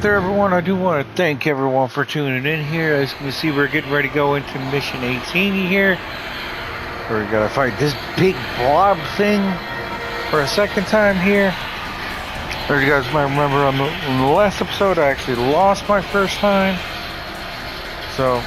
up there, everyone? I do want to thank everyone for tuning in here. As you can see, we're getting ready to go into Mission 18 here. Where we gotta fight this big blob thing for a second time here. As you guys might remember on the last episode, I actually lost my first time. So...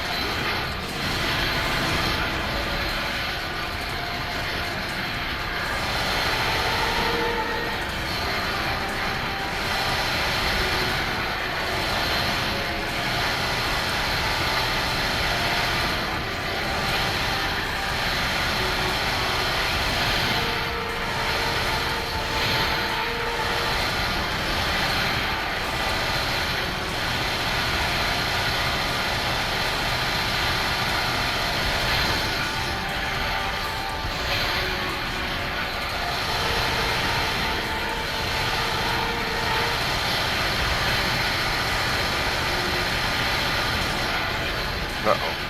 Uh-oh.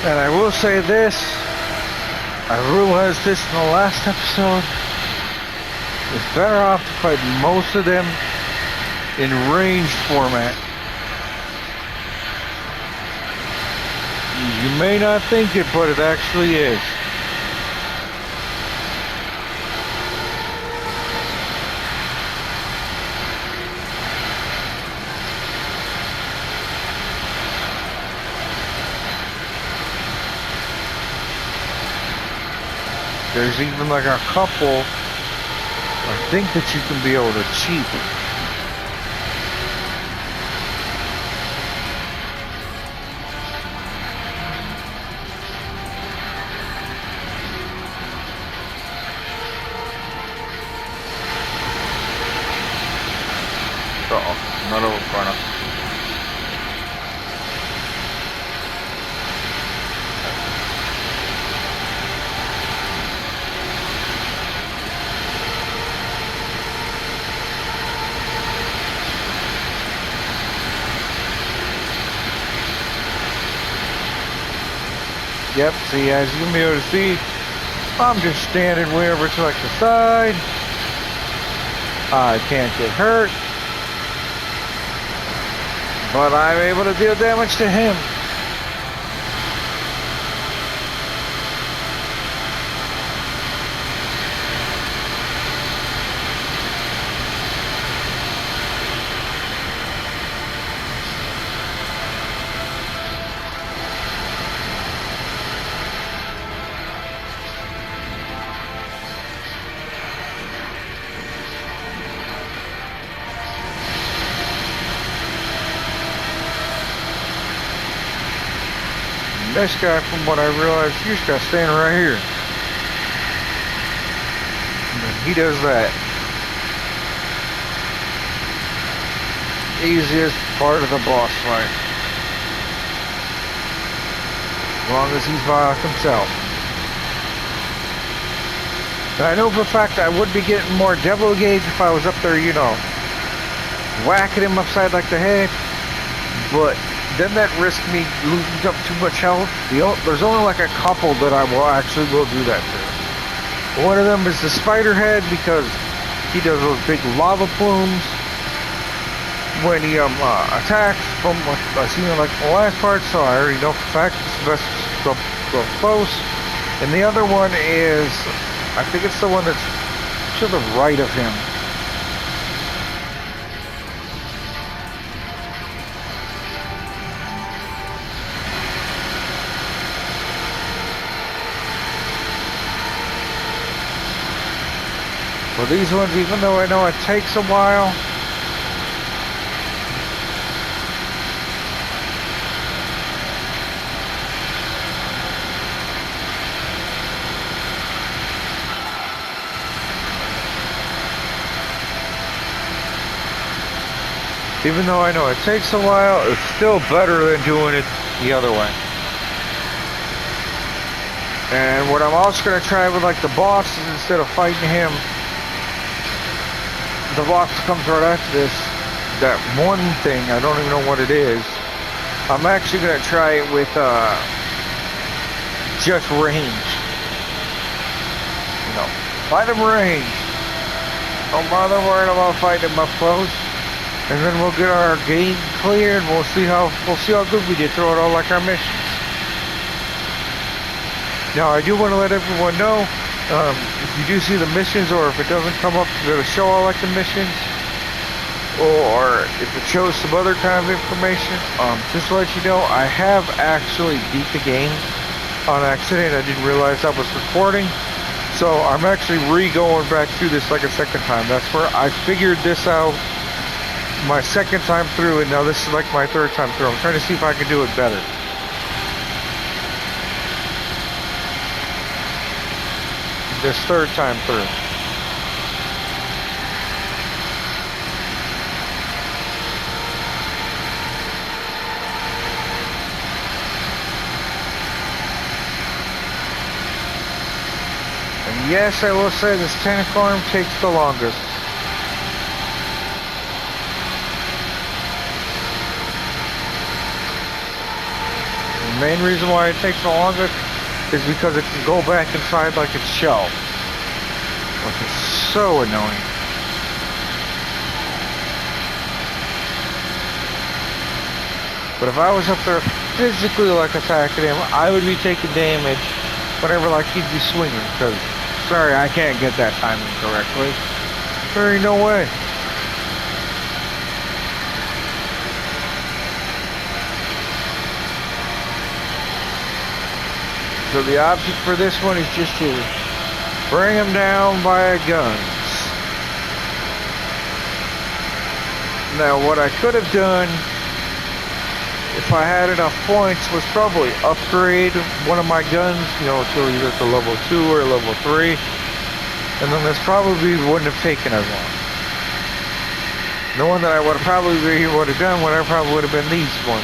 And I will say this, I realized this in the last episode, it's better off to fight most of them in ranged format. You may not think it, but it actually is. There's even like a couple, I think, that you can be able to cheat. Uh-oh, not over far enough. Yep, see, as you can be able to see, I'm just standing way over to like the side. I can't get hurt. But I'm able to deal damage to him. This guy, from what I realized, you just gotta stand right here. And he does that. Easiest part of the boss fight. As long as he's by himself. And I know for a fact I would be getting more devil gauge if I was up there, you know, whacking him upside like the head. But then that risked me losing up too much health. There's only like a couple that I will do that to. One of them is the spider head, because he does those big lava plumes when he attacks from what I seen in like the last part, so I already know for a fact it's best to go close. And the other one is, I think it's the one that's to the right of him. For these ones, even though I know it takes a while, Even though I know it takes a while, it's still better than doing it the other way. And what I'm also going to try with like the boss is instead of fighting him, the boss comes right after this, that one thing, I don't even know what it is. I'm actually going to try it with just range. You know, fight him range. Don't bother worrying about fighting him up close. And then we'll get our game cleared. We'll see how good we did through it all like our missions. Now I do want to let everyone know, if you do see the missions, or if it doesn't come up to show all like the missions, or if it shows some other kind of information, just to let you know, I have actually beat the game on accident. I didn't realize I was recording. So I'm actually going back through this like a second time. That's where I figured this out my second time through, and now this is like my third time through. I'm trying to see if I can do it better. This third time through. And yes, I will say this tentacle arm takes the longest. The main reason why it takes the longest is because it can go back inside like its shell, which is so annoying. But if I was up there physically like attacking him, I would be taking damage whenever like he'd be swinging, because, sorry, I can't get that timing correctly. There ain't no way. So the object for this one is just to bring him down by guns. Now what I could have done, if I had enough points, was probably upgrade one of my guns, you know, to either to level 2 or level 3. And then this probably wouldn't have taken as long. The one that I would have probably would have done would have been these ones.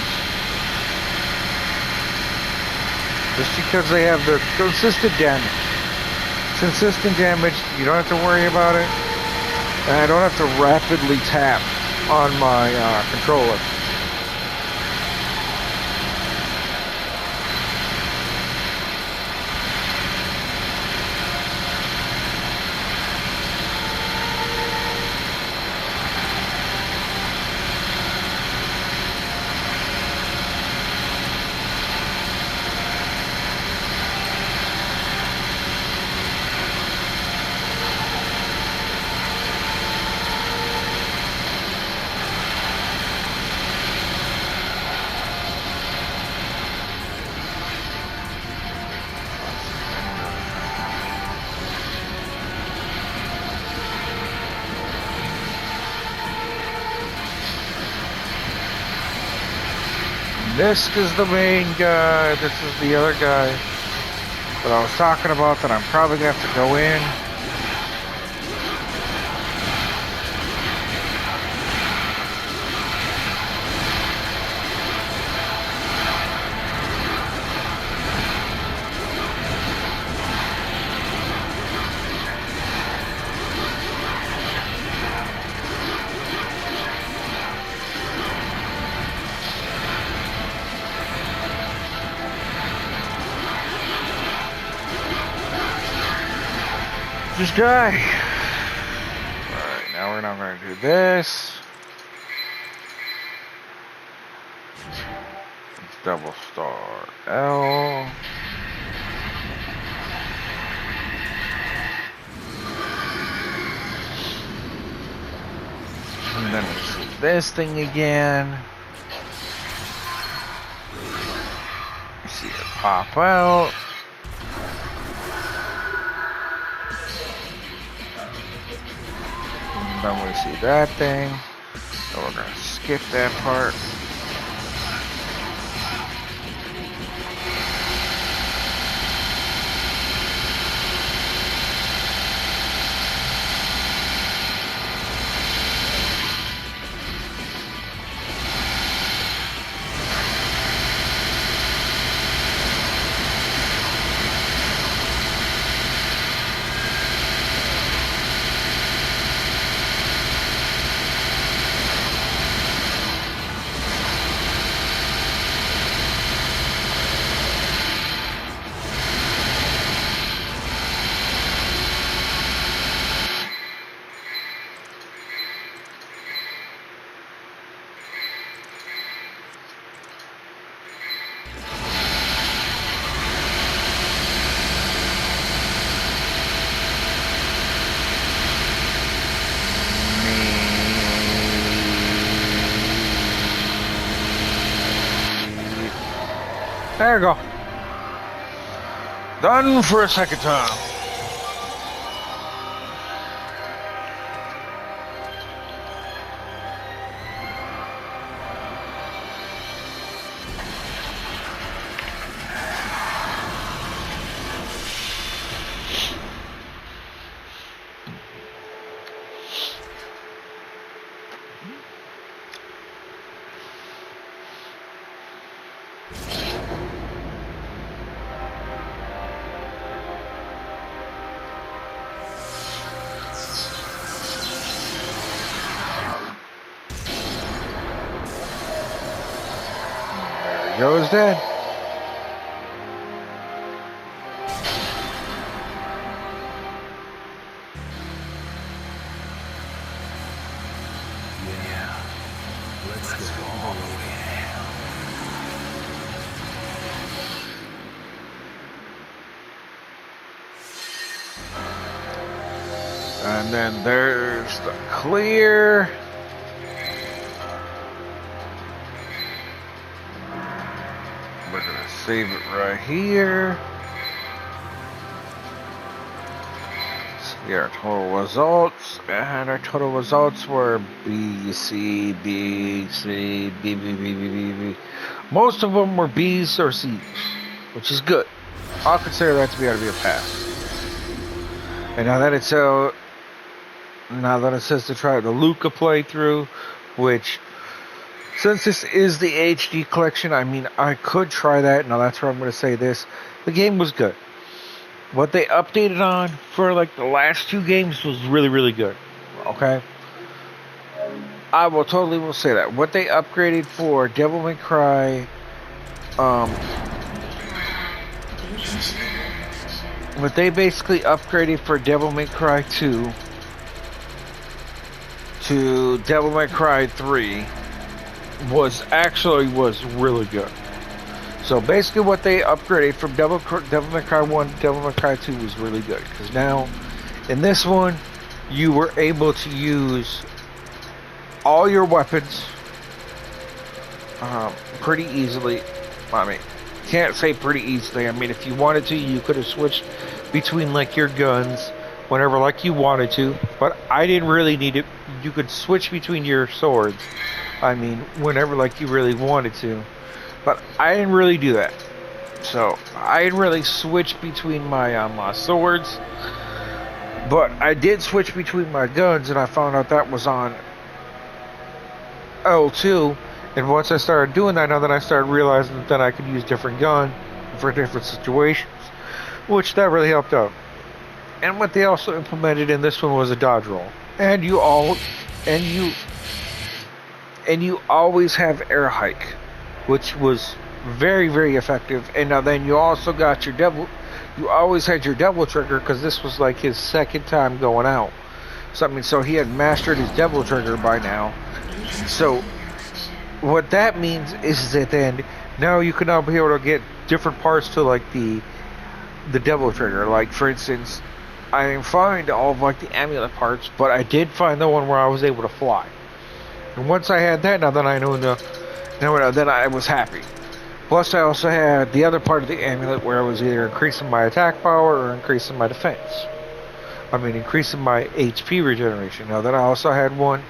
Just because they have the consistent damage. Consistent damage, you don't have to worry about it. And I don't have to rapidly tap on my controller. This is the main guy. This is the other guy that I was talking about that I'm probably going to have to go in. Just die. Alright, now we're not going to do this. It's double star L. And then we see this thing again. You see it pop out. Then we see that thing. So we're gonna skip that part. There you go. Done for a second time. Joe's dead. Yeah, let's go all the way. And then there's the clear. We're gonna save it right here. See our total results, and our total results were B, C, B, C, B, B, B, B, B, B. Most of them were B's or C's, which is good. I'll consider that to be able to be a pass. And now that it's now that it says to try the Luca playthrough, which, since this is the HD collection, I mean, I could try that. Now that's where I'm going to say this. The game was good. What they updated on for like the last two games was really, really good. Okay? I will say that. What they upgraded for Devil May Cry, what they basically upgraded for Devil May Cry 2 to Devil May Cry 3 was really good. So basically what they upgraded from Devil May Cry 1 to Devil May Cry 2 was really good. Because now, in this one, you were able to use all your weapons pretty easily. I mean, can't say pretty easily. I mean, if you wanted to, you could have switched between like your guns whenever like you wanted to. But I didn't really need it. You could switch between your swords. I mean, whenever like you really wanted to. But I didn't really do that. So I didn't really switch between my swords. But I did switch between my guns, and I found out that was on L2. And once I started doing that, now that I started realizing that I could use different gun for different situations, which that really helped out. And what they also implemented in this one was a dodge roll. And you always have air hike, which was very, very effective. And now then you also got your you always had your devil trigger, because this was like his second time going out. So he had mastered his devil trigger by now. So what that means is that then now you can now be able to get different parts to like the devil trigger. Like for instance, I didn't find all of like the amulet parts, but I did find the one where I was able to fly. And once I had that, now then I knew then I was happy. Plus I also had the other part of the amulet where I was either increasing my attack power or increasing my defense. I mean, increasing my HP regeneration. Now that I also had one.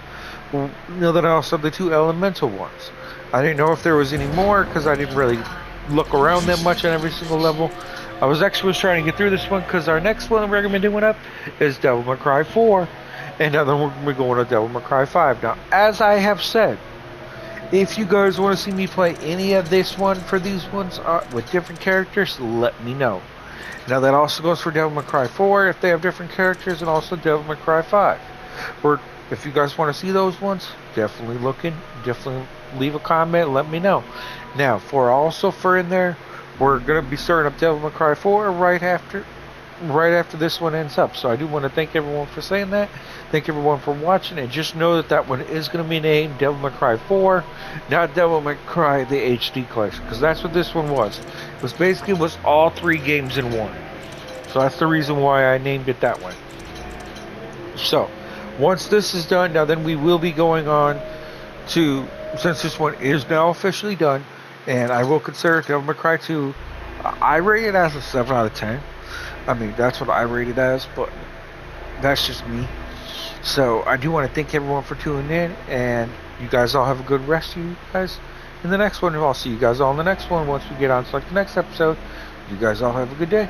Now that I also have the two elemental ones. I didn't know if there was any more because I didn't really look around that much on every single level. I was actually trying to get through this one because our next one we're going to be doing up is Devil May Cry 4. And now then we're going to Devil May Cry 5. Now, as I have said, if you guys want to see me play any of this one for these ones with different characters, let me know. Now that also goes for Devil May Cry 4 if they have different characters, and also Devil May Cry 5. If you guys want to see those ones, definitely leave a comment, let me know. Now, for in there, we're going to be starting up Devil May Cry 4 right after this one ends up. So I do want to thank everyone for saying that. Thank everyone for watching, and just know that one is going to be named Devil May Cry 4, not Devil May Cry the HD collection, because that's what this one was. It was all three games in one. So that's the reason why I named it that way. So, once this is done, now then we will be going on to, since this one is now officially done, And I will consider Devil May Cry 2. I rate it as a 7 out of 10. I mean, that's what I rate it as, but that's just me. So I do want to thank everyone for tuning in, and you guys all have a good rest of you guys in the next one. I'll see you guys all in the next one once we get on to like the next episode. You guys all have a good day.